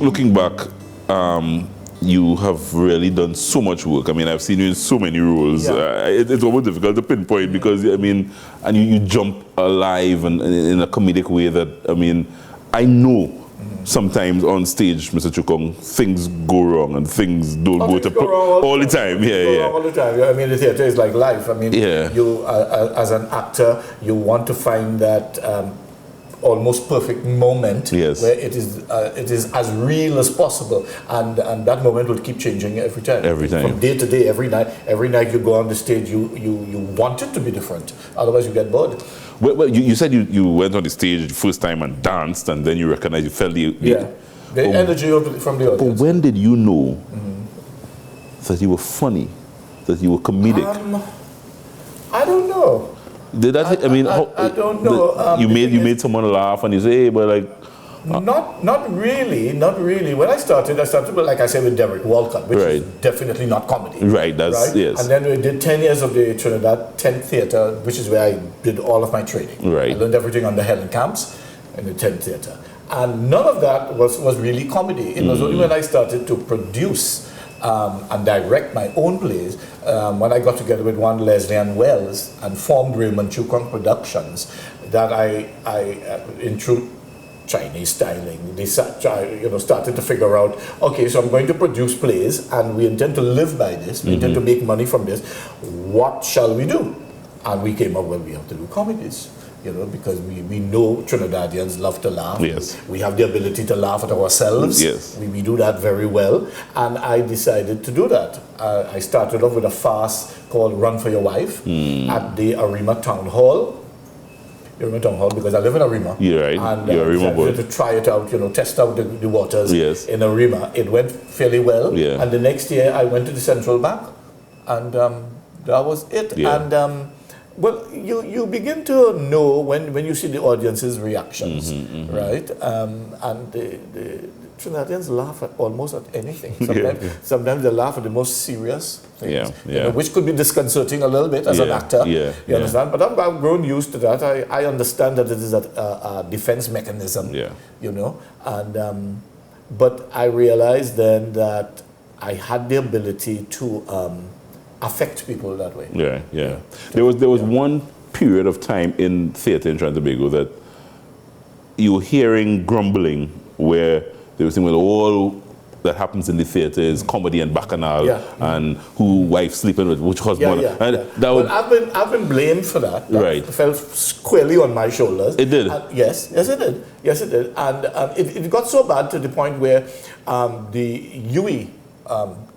looking back, you have really done so much work. I mean, I've seen you in so many roles. Yeah. It's almost difficult to pinpoint because, I mean, and you jump alive and in a comedic way that, I mean, I know sometimes on stage, Mr. Choo Kong, things go wrong and things don't go to all the time. Yeah. All the time. I mean, the theater is like life. I mean, you as an actor, you want to find that almost perfect moment where it is as real as possible, and that moment will keep changing every time. From day to day, every night you go on the stage, you want it to be different. Otherwise, you get bored. Well, you said you went on the stage the first time and danced, and then you recognized, you felt the energy from the audience. But when did you know that you were funny, that you were comedic? I don't know. Did that? I don't know. You made someone laugh, and you say, hey, but like. Not really. When I started with, like I said, with Derek Walcott, which is definitely not comedy. Right, yes. And then we did 10 years of the Trinidad 10th Theatre, which is where I did all of my training. Right. I learned everything under Helen Camps in the 10th Theatre. And none of that was really comedy. It was only when I started to produce and direct my own plays, when I got together with one Leslie Ann Wells and formed Raymond Choo Kong Productions, that I in true Chinese styling, they started to figure out, okay, so I'm going to produce plays and we intend to live by this, we intend to make money from this, what shall we do? And we came up, well, we have to do comedies, because we know Trinidadians love to laugh. Yes. We have the ability to laugh at ourselves. Yes. We do that very well, and I decided to do that. I started off with a farce called Run for Your Wife at the Arima Town Hall. Because I live in Arima. You're right. And You're Arima boy. to try it out, test out the waters in Arima. It went fairly well. Yeah. And the next year I went to the Central Bank, and that was it. Yeah. And well, you begin to know when you see the audience's reactions, right? And the Trinidadians laugh at almost at anything. Sometimes they laugh at the most serious things, which could be disconcerting a little bit as an actor. You understand? But I've grown used to that. I understand that it is a defense mechanism. And but I realized then that I had the ability to affect people that way. There was one period of time in theatre in Trinidad and Tobago that you were hearing grumbling where they were saying, well, all that happens in the theatre is comedy and bacchanal and who wife sleeping with which husband. I've been blamed for that. It fell squarely on my shoulders. It did? Yes, it did. And it got so bad to the point where the UE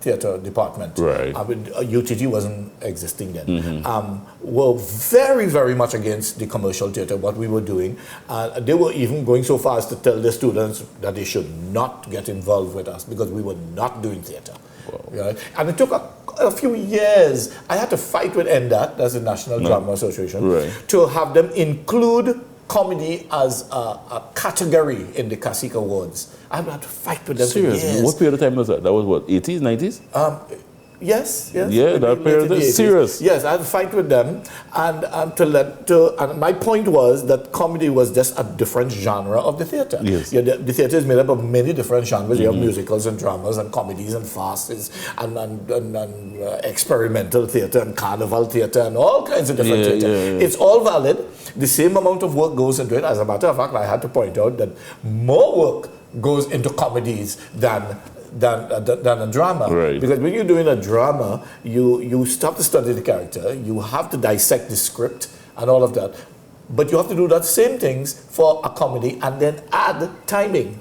theatre department, UTT wasn't existing then, were very, very much against the commercial theatre, what we were doing. They were even going so far as to tell their students that they should not get involved with us because we were not doing theatre. And it took a few years. I had to fight with NDAT, that's the National Drama Association, to have them include comedy as a category in the CASIC Awards. I had to fight with them for years. What period of time was that? That was what, 80s, 90s? Yes. Yeah, that period is serious. Yes, I had to fight with them, and my point was that comedy was just a different genre of the theatre. Yes. The theatre is made up of many different genres. You have musicals and dramas and comedies and farces and experimental theatre and carnival theatre and all kinds of different theatre. It's all valid. The same amount of work goes into it. As a matter of fact, I had to point out that more work goes into comedies than a drama. Because when you're doing a drama, you start to study the character, you have to dissect the script and all of that. But you have to do that same things for a comedy and then add timing.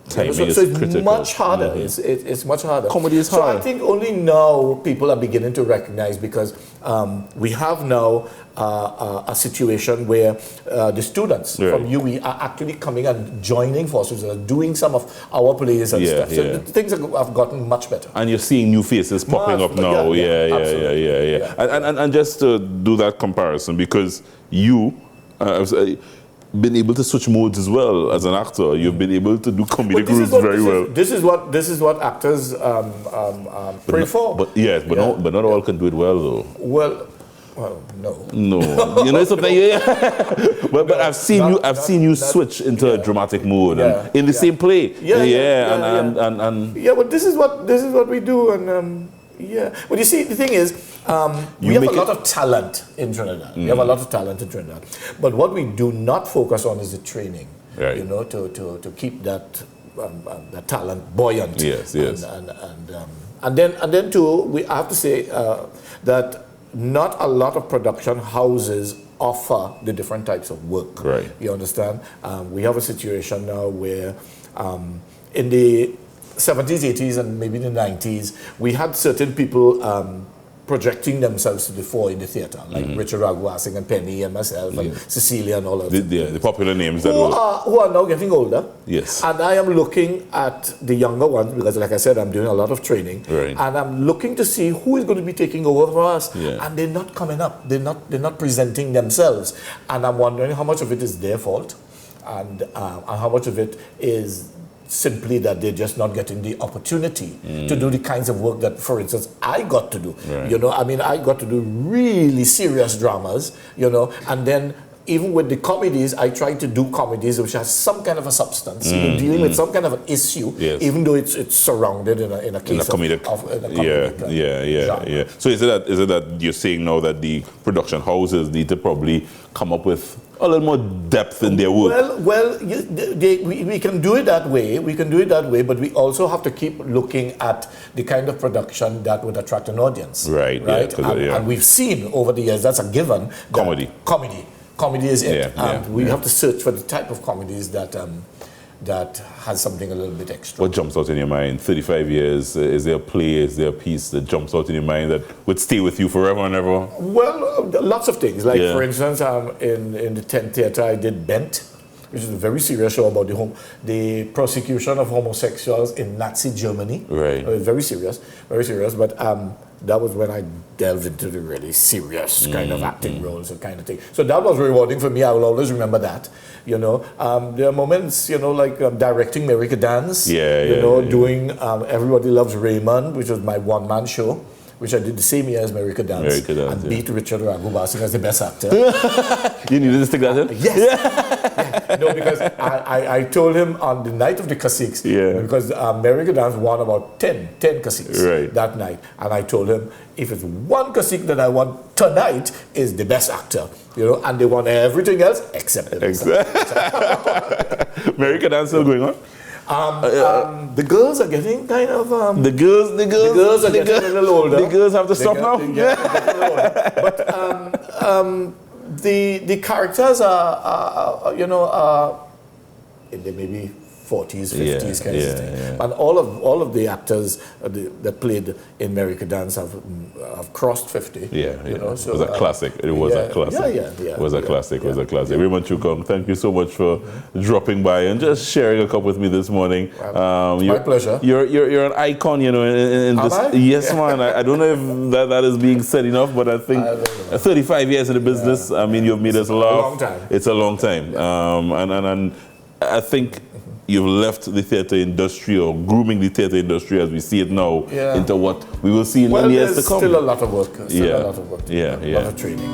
So it's much harder. It's much harder. Comedy is hard. So I think only now people are beginning to recognize, because we have now a situation where the students from UE are actually coming and joining forces, doing some of our plays and stuff. So things have gotten much better. And you're seeing new faces popping up now. And just to do that comparison, because you been able to switch modes as well as an actor. You've been able to do comedic roles very well. This is what actors pray for. But not all can do it well though. Well, Well, no. No, you know something. Yeah. but I've seen you switch into a dramatic mode and in the same play. But this is what we do, and But you see, the thing is, we have a lot of talent in Trinidad. We have a lot of talent in Trinidad, but what we do not focus on is the training. Right. You know, to keep that talent buoyant. Yes. And then too, I have to say that not a lot of production houses offer the different types of work. Right. You understand? We have a situation now where in the 70s, 80s, and maybe the 90s, we had certain people projecting themselves to the fore in the theatre, like Richard Raghuvasing and Penny and myself and Cecilia and all of them. The popular names that who are now getting older. Yes. And I am looking at the younger ones because, like I said, I'm doing a lot of training. Right. And I'm looking to see who is going to be taking over for us. Yeah. And they're not coming up. They're not presenting themselves. And I'm wondering how much of it is their fault and how much of it is simply that they're just not getting the opportunity to do the kinds of work that, for instance, I got to do. Right. You know, I mean, I got to do really serious dramas, you know, and then even with the comedies, I try to do comedies which has some kind of a substance, you know, dealing with some kind of an issue, even though it's surrounded in a case comedic genre. So is it that you're saying now that the production houses need to probably come up with a little more depth in their work? Well, we can do it that way. We can do it that way, but we also have to keep looking at the kind of production that would attract an audience. Right. And we've seen over the years, that's a given. Comedy is it. We have to search for the type of comedies that has something a little bit extra. What jumps out in your mind? 35 years, is there a play, is there a piece that jumps out in your mind that would stay with you forever and ever? Well, lots of things. Like, for instance, in the 10th Theatre, I did Bent, which is a very serious show about the prosecution of homosexuals in Nazi Germany. Right. Very serious, but that was when I delved into the really serious kind of acting roles and kind of thing. So that was rewarding for me. I will always remember that. You know, there are moments, you know, like directing America Dance. Doing Everybody Loves Raymond, which was my one-man show, which I did the same year as America Dance, and beat Richard Raghuvasing as the best actor. You needed to stick that in? Yes. No, because I told him on the night of the Caciques, because America Dance won about 10 Caciques that night, and I told him, if it's one Cacique that I want tonight is the best actor, you know, and they won everything else except the best actor. America Dance still going on? The girls are getting kind of the girls are getting a little older. The girls have to stop now. But the characters are in the maybe 40s, 50s kind of thing. And all of the actors that played in America Dance have crossed 50. You know, so, it was a classic. It was a classic. It was a classic. It was a classic. Raymond Choo Kong, thank you so much for dropping by and just sharing a cup with me this morning. My pleasure. You're an icon, you know, in this. I? Yes, man. I don't know if that is being said enough, but I think 35 years in the business. I mean, you've made us laugh. A long time. It's a long time. And I think you've left the theatre industry or grooming the theatre industry as we see it now into what we will see in the years to come. Still a lot of work. A lot of work. A lot of training.